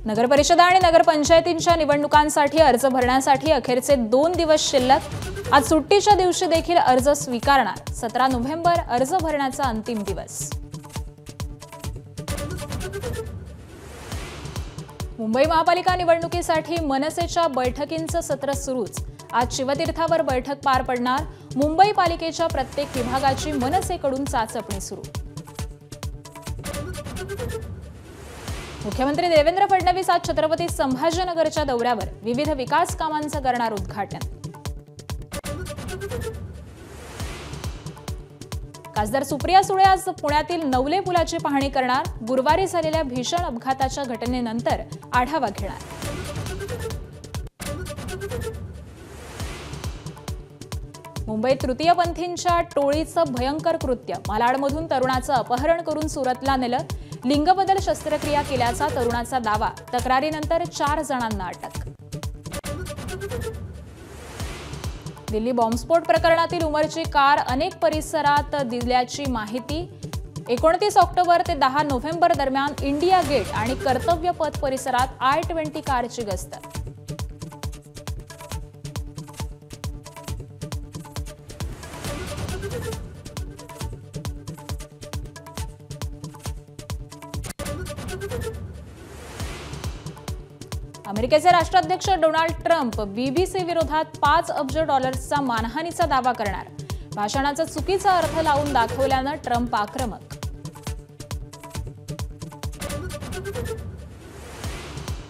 नगरपरिषदा आणि नगरपंचायतींच्या निवडणुकांसाठी अर्ज भरण्यासाठी अखेरचे 2 दिवस शिल्लक। आज सुट्टीच्या दिवशी देखील अर्ज स्वीकारणार। 17 नोव्हेंबर अर्ज भरण्याचा अंतिम दिवस। मुंबई महापालिका निवडणुकीसाठी मनसेच्या बैठकींचं सत्र सुरूच। आज शिवतीर्थावर बैठक पार पडणार। मुंबई पालिकेच्या प्रत्येक विभागाची मनसेकडून चाचपणी सुरू। मुख्यमंत्री देवेंद्र फडणवीस आज छत्रपती संभाजीनगरच्या दौऱ्यावर विविध विकास कामांचं करणार उद्घाटन। खासदार सुप्रिया सुळे आज पुण्यातील नवले पुलाची पाहणी करणार। गुरुवारी झालेल्या भीषण अपघाताच्या घटनेनंतर आढावा घेणार। मुंबईत तृतीयपंथींच्या टोळीचं भयंकर कृत्य। मालाडमधून तरुणाचं अपहरण करून सुरतला नेलं। लिंगबदल शस्त्रक्रिया केल्याचा तरुणाचा दावा। तक्रारीनंतर 4 जणांना अटक। दिल्ली बॉम्बस्फोट प्रकरणातील उमरची कार अनेक परिसरात दिल्याची माहिती। 29 ऑक्टोबर ते 10 नोव्हेंबर दरम्यान इंडिया गेट आणि कर्तव्य पथ परिसरात I-20 कारची गस्त। अमेरिकेचे राष्ट्राध्यक्ष डोनाल्ड ट्रम्प BBC विरोधात $5 अब्ज मानहानीचा दावा करणार। भाषणाचा चुकीचा अर्थ लावून दाखवल्यानं ट्रम्प आक्रमक।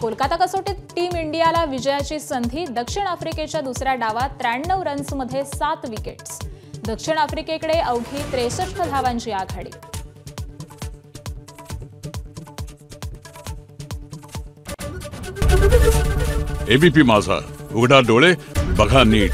कोलकाता कसोटीत टीम इंडियाला विजयाची संधी। दक्षिण आफ्रिकेच्या दुसऱ्या डावात 93 रन्समध्ये 7 विकेट्स। दक्षिण आफ्रिकेकडे अवघी 63 धावांची आघाडी। एबीपी माझा, उघडा डोळे बघा नीट।